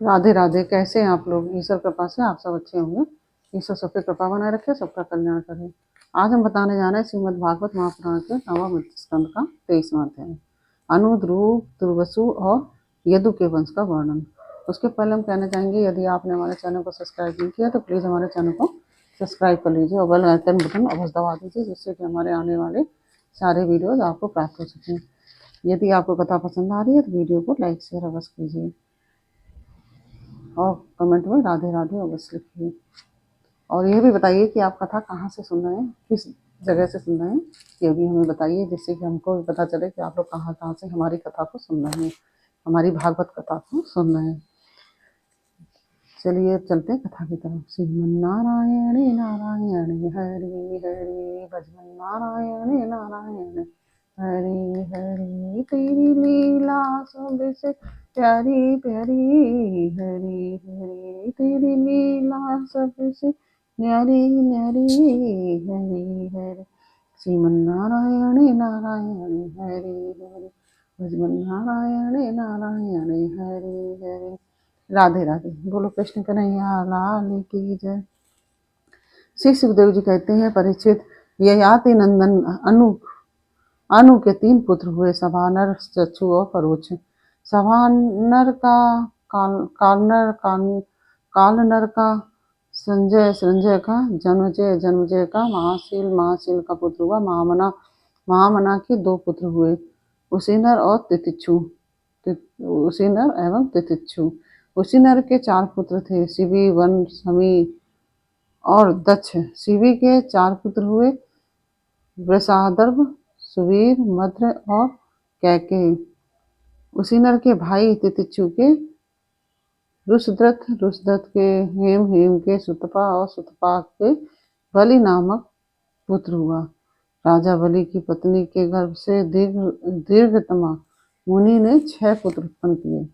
राधे राधे। कैसे हैं आप लोग? ईश्वर कृपा से आप सब अच्छे होंगे। ईश्वर सब पे कृपा बनाए रखे, सबका कल्याण करे। आज हम बताने जा रहे हैं श्रीमद् भागवत महापुराण के नवम स्कंद का 23वां अध्याय, अनु, ध्रुव, दुर्वसु और यदु के वंश का वर्णन। उसके पहले हम कहना चाहेंगे, यदि आपने हमारे चैनल को सब्सक्राइब नहीं किया तो प्लीज़ हमारे चैनल को सब्सक्राइब कर लीजिए और बेल आइकन बटन अवश्य दबा दीजिए, जिससे कि हमारे आने वाले सारे वीडियोज आपको प्राप्त हो सकें। यदि आपको कथा पसंद आ रही है तो वीडियो को लाइक शेयर अवश्य कीजिए और कमेंट में राधे राधे अवश्य लिखिए। और यह भी बताइए कि आप कथा कहाँ से सुन रहे हैं, किस जगह से सुन रहे हैं, ये भी हमें बताइए, जिससे कि हमको भी पता चले कि आप लोग कहाँ कहाँ से हमारी कथा को सुन रहे हैं, हमारी भागवत कथा को सुन रहे हैं। चलिए चलते हैं कथा की तरफ। श्रीमन्नारायण नारायण हरि हरि, भजन नारायण नारायण हरि हरि, तेरी लीला सबसे प्यारी प्यारी, हरि हरि तेरी लीला सबसे न्यारी न्यारी, हरि हरि। श्रीमन्नारायण नारायण हरि हरि, भजन नारायण नारायण हरि हरि। राधे राधे। बोलो कृष्ण कन्हैया लाल की जय। श्री सुखदेव जी कहते हैं, परीक्षित, ययाति नंदन अनु के 3 पुत्र हुए, सभानर, चक्षु और परोक्ष। सभानर का कालनर का संजय, संजय का जन्मजय का महाशील का पुत्र हुआ महामना। महामना के 2 पुत्र हुए, उसीनर और तितिक्षु। उसीनर एवं तितिक्षु। उसीनर के 4 पुत्र थे, शिवी, वन, समी और दक्ष। शिवी के 4 पुत्र हुए, वृषादर्भ, सुवीर, मद्र और कैकेयी। उसीनर के भाई तितिक्षु के रुषद्रथ, रुषद्रथ के हेम, हेम के सुतपा और सुतपा के बलि नामक पुत्र हुआ। राजा बलि की पत्नी के गर्भ से दीर्घतमा मुनि ने 6 पुत्र उत्पन्न किए,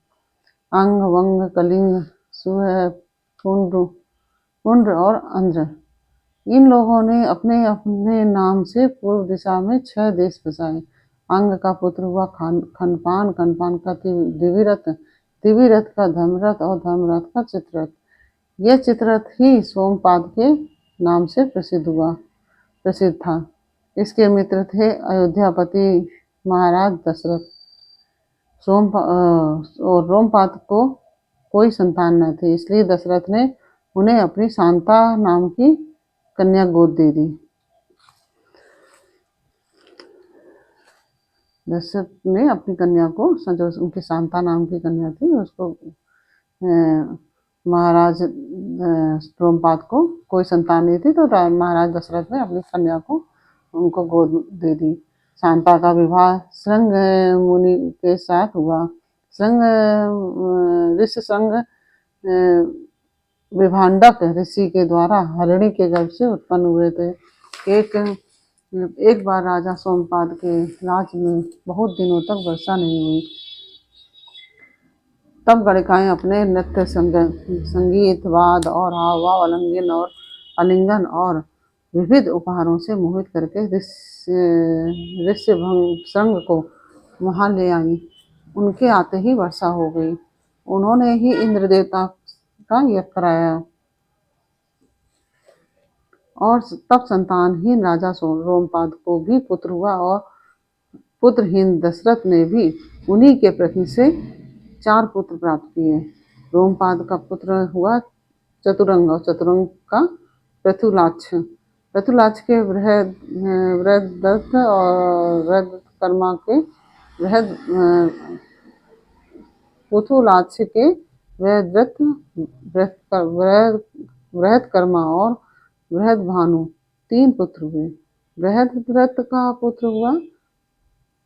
अंग, वंग, कलिंग, सुह, पुंड्र और अंध्र। इन लोगों ने अपने अपने नाम से पूर्व दिशा में 6 देश बसाए। अंग का पुत्र हुआ खनपान, खनपान का दिविरथ, दिविरथ का धर्मरथ और धर्मरथ का चित्ररथ। यह चित्ररथ ही सोमपाद के नाम से प्रसिद्ध था। इसके मित्र थे अयोध्यापति महाराज दशरथ। और रोमपाद को कोई संतान न थी, इसलिए दशरथ ने उन्हें अपनी शांता नाम की कन्या गोद दे दी। दशरथ ने अपनी कन्या को, जो उनकी शांता नाम की कन्या थी, उसको महाराज रोमपाद को कोई संतान नहीं थी, तो महाराज दशरथ ने अपनी कन्या को उनको गोद दे दी। शांता का विवाह श्रृंग मुनि के साथ हुआ। ऋष्यशृंग विभांडक ऋषि के द्वारा हरिणी के गर्भ से उत्पन्न हुए थे। एक बार राजा सोमपाद के राज्य में बहुत दिनों तक वर्षा नहीं हुई। तब गणिकाएं अपने नृत्य, संगीत, वाद और हावभाव, आलिंगन और विविध उपहारों से मोहित करके ऋष्यशृंग को वहां ले आई। उनके आते ही वर्षा हो गई। उन्होंने ही इंद्र देवता का यज्ञ कराया और तब संतानहीन राजा रोमपाद को भी पुत्र हुआ और पुत्रहीन दशरथ ने भी उन्हीं के प्रति से 4 पुत्र प्राप्त किए। रोमपाद का पुत्र हुआ चतुरंग और चतुरंग का पृथुलाक्ष। पृथुलाक्ष के वृहदरथ और वृहदकर्मा के पुथुलाक्ष के वृहदकर्मा और बृहदभानु 3 पुत्र हुए। बृहदरथ का पुत्र हुआ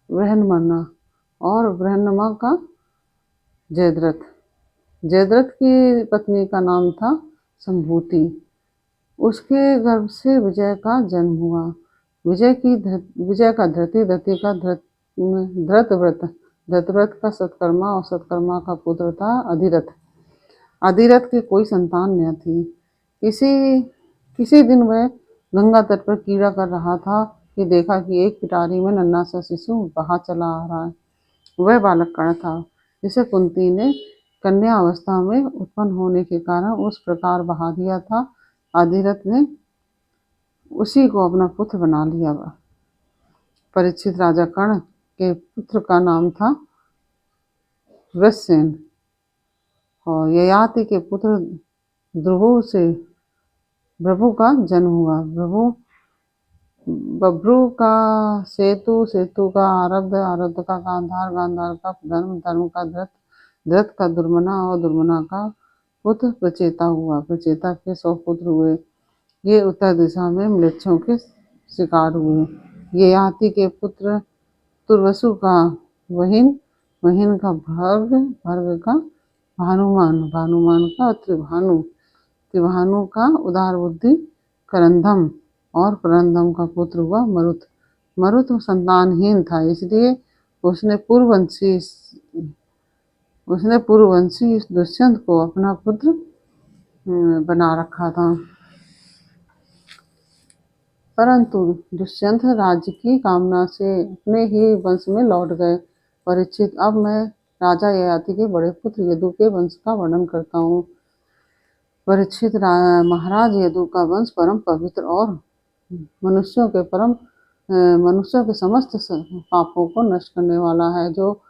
बृहन्मना और बृहन्नमा का जयद्रथ। जयद्रथ की पत्नी का नाम था संभूति। उसके गर्भ से विजय का जन्म हुआ। विजय का धृति, धृति का धृतव्रत, धृतव्रत का सत्कर्मा और सत्कर्मा का पुत्र था अधिरथ। अधिरथ की कोई संतान न थी। किसी दिन वह गंगा तट पर क्रीड़ा कर रहा था कि देखा कि एक पिटारी में नन्हा सा शिशु बाहर चला आ रहा है। वह बालक कर्ण था, जिसे कुंती ने कन्या अवस्था में उत्पन्न होने के कारण उस प्रकार बहा दिया था। अधिरथ ने उसी को अपना पुत्र बना लिया। परीक्षित राजा कर्ण के पुत्र का नाम था वृषसेन और ययाति के पुत्र ध्रुव से भृगु का जन्म हुआ। बभ्रु का सेतु, सेतु का आरब्ध, आरब्ध का गांधार, गांधार का धर्म, धर्म का धृत, धृत का दुर्मना और दुर्मना का पुत्र प्रचेता हुआ। प्रचेता के 100 पुत्र हुए। ये उत्तर दिशा में म्लेच्छों के शिकार हुए। ये ययाति के पुत्र तुर्वसु का वहिन, वहिन का भर्ग, भर्ग का भानुमान, भानुमान का त्रिभानु, त्रिभानु का उदार बुद्धि करंधम और करंधम का पुत्र हुआ मरुत। मरुत संतानहीन था, इसलिए उसने पूर्ववंशी दुष्यंत को अपना पुत्र बना रखा था। परंतु दुष्यंत राज्य की कामना से अपने ही वंश में लौट गए। परीक्षित, अब मैं राजा ययाति के बड़े पुत्र यदु के वंश का वर्णन करता हूँ। परीक्षित, महाराज यदु का वंश परम पवित्र और मनुष्यों के समस्त पापों को नष्ट करने वाला है। जो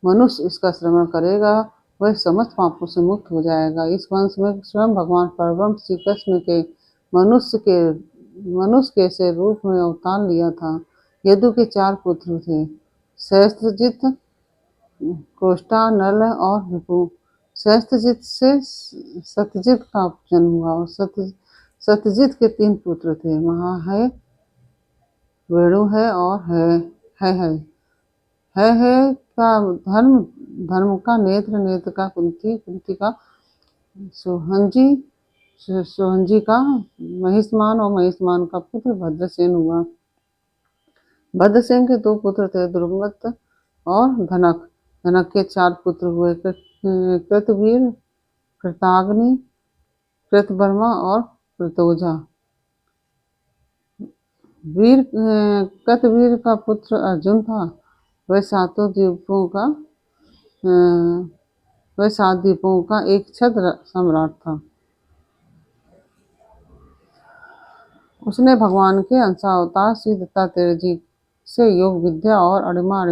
मनुष्य इसका श्रवण करेगा वह समस्त पापों से मुक्त हो जाएगा। इस वंश में स्वयं भगवान परब्रह्म श्री कृष्ण के मनुष्य के से रूप में अवतार लिया था। यदु के 4 पुत्र थे, सहस्त्रजित, कोष्ठा, नल और रिपु। सहस्त्रजित से सत्यजित का जन्म हुआ और सत्यजित के 3 पुत्र थे, महा है, वेणु है और है का धर्म, धर्म का नेत्र, नेत्र का कुंती, कुंती का सोहंजी, सोहंजी का महिष्मान और महिष्मान का पुत्र भद्रसेन हुआ। भद्रसेन के 2 पुत्र थे, द्रुमत और धनक। धनक के 4 पुत्र हुए, कृतवीर, कृताग्नि, कृतवर्मा और कृतोजा। कृतवीर का पुत्र अर्जुन था। वह 7 द्वीपों का एक छत्र सम्राट था। उसने भगवान के अंशावतार श्री दत्तात्रेय जी से योग विद्या और अणिमा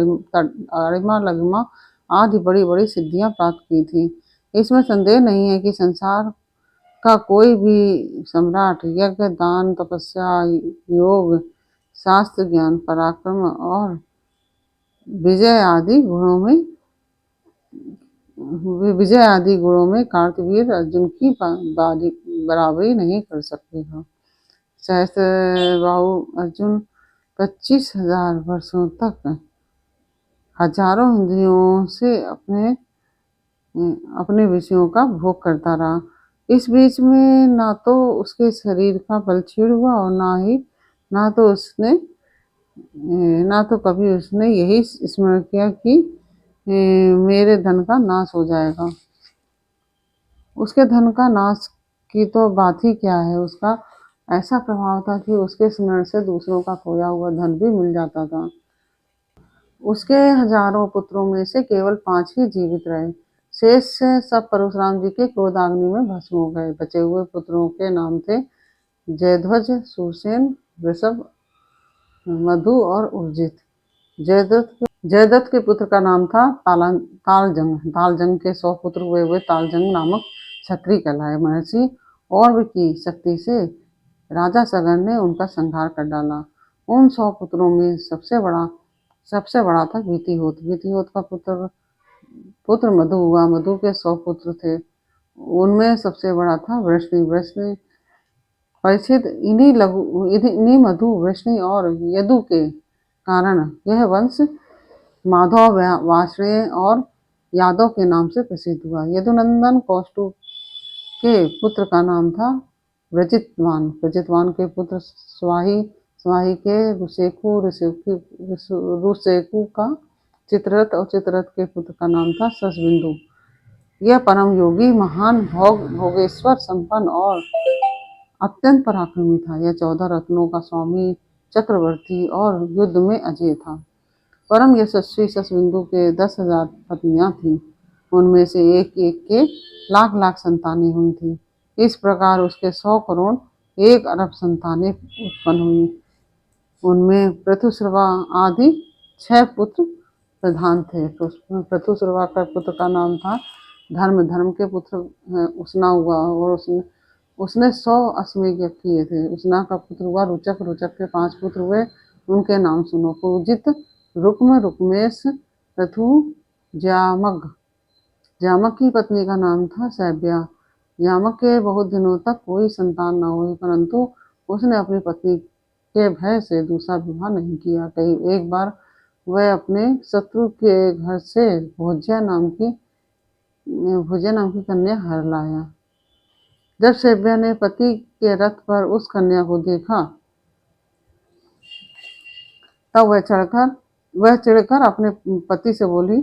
लघिमा आदि बड़ी बड़ी सिद्धियां प्राप्त की थी। इसमें संदेह नहीं है कि संसार का कोई भी सम्राट यज्ञ, दान, तपस्या, योग, शास्त्र ज्ञान, पराक्रम और विजय आदि गुणों में कार्तवीर अर्जुन की बराबरी नहीं कर सकेगा। सहस्त्रबाहु अर्जुन 25,000 वर्षों तक हजारों इंद्रियों से अपने विषयों का भोग करता रहा। इस बीच में ना तो उसके शरीर का बल क्षीण हुआ और ना तो कभी उसने यही स्मरण किया कि मेरे धन का नाश हो जाएगा। उसके धन का नाश की तो बात ही क्या है, उसका ऐसा प्रभाव था कि उसके स्मरण से दूसरों का खोया हुआ धन भी मिल जाता था। उसके हजारों पुत्रों में से केवल 5 ही जीवित रहे। शेष सब परशुराम जी के क्रोधाग्नि में भस्म हो गए। बचे हुए पुत्रों के नाम थे जयध्वज, सुसेन, वृषभ, मधु और उर्जित। जयद्रथ के पुत्र का नाम था तालजंग। तालजंग के 100 पुत्र हुए। वे तालजंग नामक क्षत्रिय कहलाए। महर्षि और की शक्ति से राजा सगन ने उनका संहार कर डाला। उन 100 पुत्रों में सबसे बड़ा था वितिहोत। वितिहोत का पुत्र मधु हुआ। मधु के 100 पुत्र थे, उनमें सबसे बड़ा था वृष्णि। वृष्णि परीक्षित, इन्हीं मधु, वृष्णि और यदु के कारण यह वंश माधव, वार्ष्णेय और यादव के नाम से प्रसिद्ध हुआ। यदुनंदन कौष्टु के पुत्र का नाम था व्रजितवान। व्रजितवान के पुत्र स्वाही, स्वाही के रुसेकु, रुसेकु का चित्ररथ और चित्ररथ के पुत्र का नाम था शशबिंदु। यह परम योगी, महान, भोगेश्वर संपन्न और अत्यंत पराक्रमी था। यह 14 रत्नों का स्वामी, चक्रवर्ती और युद्ध में अजय था। परम यशस्वी शशबिंदु के 10,000 पत्नियां थीं। उनमें से एक एक के लाख लाख संतानें हुई थी। इस प्रकार उसके 100 करोड़ 1 अरब संतानें उत्पन्न हुई। उनमें पृथुश्रवा आदि 6 पुत्र प्रधान थे। तो उसमें पृथुश्रवा का पुत्र का नाम था धर्म, धर्म के पुत्र उसना हुआ, और उसने 100 अश्वमेध यज्ञ किए थे। उसना का पुत्र हुआ रुचक, रुचक के 5 पुत्र हुए, उनके नाम सुनो। पूजित, रुक्म, रुक्मेश, पृथु, ज्यामग। ज्यामक की पत्नी का नाम था सैब्या। ज्यामक के बहुत दिनों तक कोई संतान न हुई, परंतु उसने अपनी पत्नी के भय से दूसरा विवाह नहीं किया। कई एक बार वह अपने शत्रु के घर से भोज्या नाम की कन्या हर लाया। जब सैब्या ने पति के रथ पर उस कन्या को देखा, तब वह चिढ़कर अपने पति से बोली,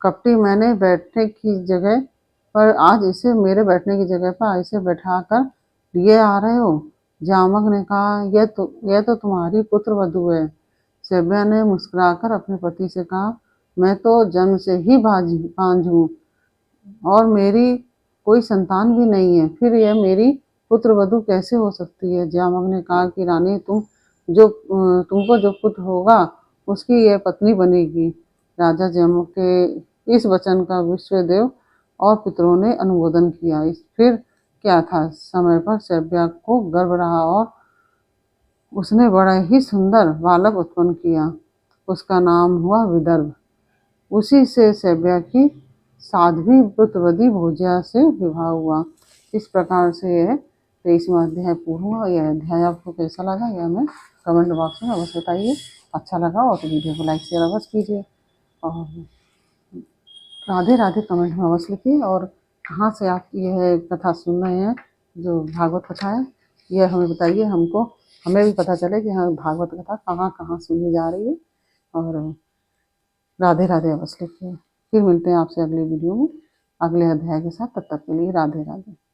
कपटी, मैंने बैठने की जगह पर आज इसे मेरे बैठने की जगह पर इसे बैठा कर लिए आ रहे हो। जामक ने कहा, यह तो तुम्हारी पुत्र वधू है। सैब्या ने मुस्कुराकर अपने पति से कहा, मैं तो जन्म से ही बांझ हूँ और मेरी कोई संतान भी नहीं है, फिर यह मेरी पुत्र वधू कैसे हो सकती है। जामक ने कहा कि रानी, तुमको जो पुत्र होगा उसकी यह पत्नी बनेगी। राजा जामक के इस वचन का विश्वदेव और पितरों ने अनुमोदन किया। फिर क्या था, समय पर सैब्या को गर्भ रहा और उसने बड़ा ही सुंदर बालक उत्पन्न किया। उसका नाम हुआ विदर्भ। उसी से सैब्या की साध्वी पुत्रवती भोज्या से विवाह हुआ। इस प्रकार से यह 23वां अध्याय पूर्ण हुआ। यह अध्याय आपको कैसा लगा यह हमें कमेंट बॉक्स में अवश्य बताइए। अच्छा लगा हो तो वीडियो को लाइक शेयर अवश्य कीजिए, और राधे राधे कमेंट में अवश्य लिखिए। और कहाँ से आप यह कथा सुन रहे हैं, जो भागवत कथा है, यह हमें बताइए। हमें भी पता चले कि हाँ, भागवत कथा कहाँ कहाँ सुनी जा रही है। और राधे राधे अवश्य लिखिए। फिर मिलते हैं आपसे अगले वीडियो में अगले अध्याय के साथ। तब तक के लिए राधे राधे।